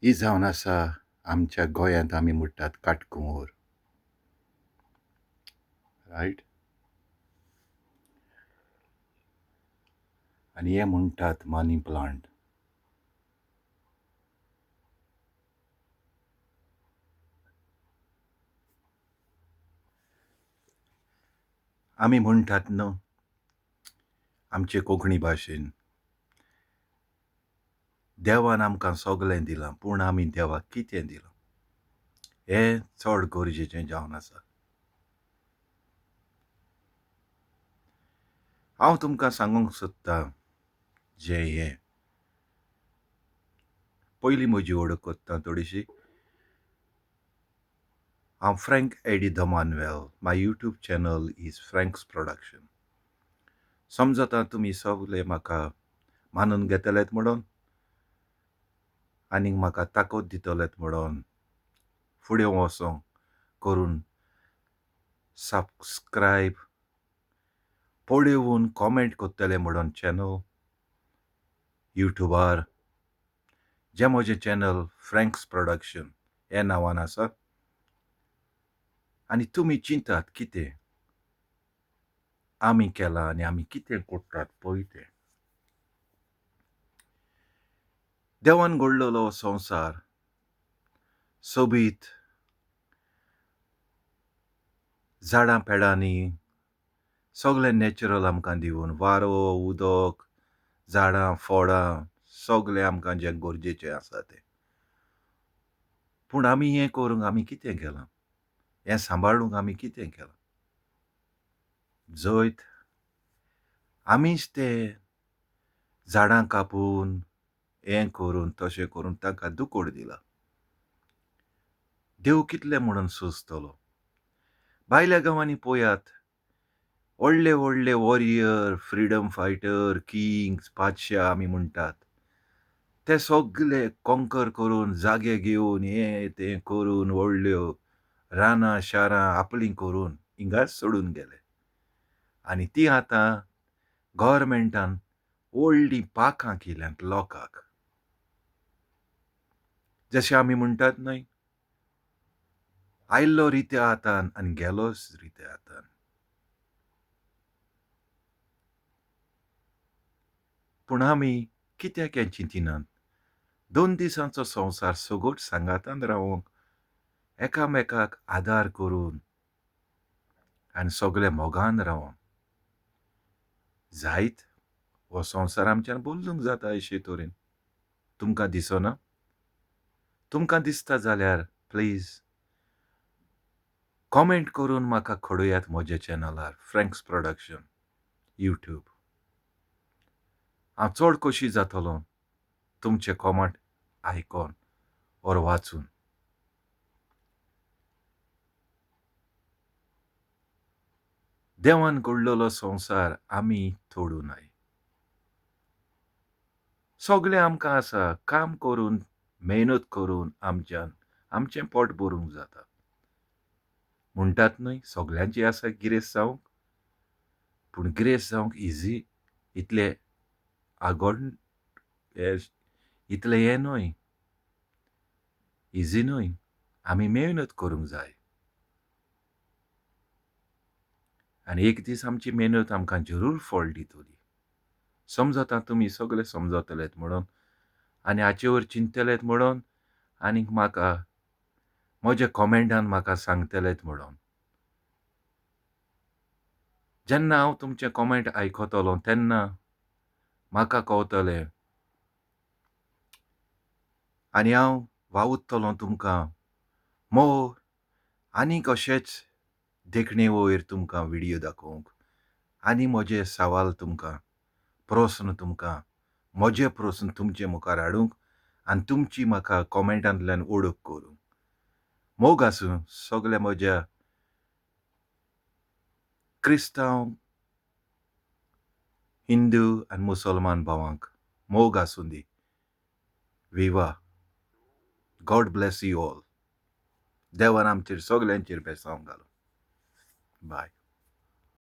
ही जावन आसा आमच्या गोंयांत आमी म्हणटात काटकुंवर, रायट? आनी हे म्हणटात मनी प्लांट. आमी म्हणटात न्हू आमचे कोंकणी भाशेन, देवान आमकां सगलें दिलां, पूण आमी देवाक कितें दिलां? हें चड गरजेचें जावन आसा. हांव तुमकां सांगूंक सोदतां जें हें पयलीं म्हजी वळख कोत्ता थोडीशी. हांव फ्रँक एडी द मानवेल. My YouTube channel is Frank's production. समजता तुमी सगळे म्हाका मानून घेतलेत म्हणून आनीक म्हाका ताकत दितलेत म्हणून फुडें वचोंक करून सबस्क्रायब पळयवून कॉमेंट कोत्तले म्हणून चॅनल युट्यूबार जें म्हजें चॅनल फ्रँक्स प्रोडक्शन ह्या नांवान आसा. आनी तुमी चिंतात कितें आमी केलां आनी आमी कितें कोत्तात पळय तें. देवान घडललो संवसार सोबीत झाडां पेडांनी सगलें नॅचरल आमकां दिवन वारो, उदक, झाडां, फळां सगलें आमकां जें गरजेचें आसा तें. पूण आमी हें करूंक आमी कितें केलां? हें सांबाळूंक आमी कितें केलां? जैत आमीच तें झाडां कापून हें करून तशें करून तांकां दुकोड दिला. देव कितले म्हणून सोंसतलो? भायल्या गांवांनी पळयात, व्हडले व्हडले वॉरियर, फ्रिडम फायटर, किंग्स, बादशाह आमी म्हणटात. ते सगळे कॉन्कर करून जागे घेवन हें तें करून व्हडल्यो रानां शारां आपलीं करून हिंगाच सोडून गेले. आनी तीं आतां गव्हर्मेंटान व्हडलीं पाखां केल्यांत लोकांक. जशें आमी म्हणटात न्हय, आयल्लो रित्या हातान आनी गेलोच रित्या हातान. पूण आमी कित्याक हें चिंतिनात? 2 दिसांचो संवसार सोगोट सांगातान रावोंक, एकामेकाक आदार करून आनी सगळे मोगान रावोंक जायत हो संवसार आमच्यान बदलूंक जाता अशे तरेन. तुमकां दिसना? तुमकां दिसता जाल्यार प्लीज कॉमेंट करून म्हाका कळयात म्हज्या चॅनलार फ्रँक्स प्रोडक्शन यूट्यूब. हांव चड खोशी जातलों तुमचे कॉमेंट आयकोन ओर वाचून. देवान घडललो संवसार आमी तोडूं नये. सगलें आमकां आसा, काम करून मेहनत करून आमचें पोट भरूंक जाता. म्हणटात न्हय सगल्यांची आसा गिरेस्त जावंक, पूण गिरेस्त जावंक इजी इतलें आगोड इतलें हें न्हय, इजी न्हय. आमी मेहनत करूंक जाय. आनी एक दीस आमची मेहनत आमकां जरूर फळ दितली. समजता तुमी सगळे समजतलेत म्हणून आनी हाचे वयर चिंतलेत म्हणून आनीक म्हाका म्हज्या कॉमेंटान म्हाका सांगतलेत म्हणून. जेन्ना हांव तुमचे कॉमेंट आयकतलों तेन्ना म्हाका कळटलें आनी हांव वावुरतलों तुमकां मोर आनीक अशेच देखणे वयर तुमकां व्हिडियो दाखोवंक आनी म्हजे सवाल तुमकां, प्रस्न तुमकां, म्हजे प्रस्न तुमचे मुखार हाडूंक आनी तुमची म्हाका कॉमेंटांतल्यान वळख करूंक. मोग आसूं सगल्या म्हज्या क्रिस्तांव, हिंदू आनी मुसलमान भावांक मोग आसूं दी. विवा. God bless you all. देवान आमचेर सगल्यांचेर बेसांव घालूं. बाय.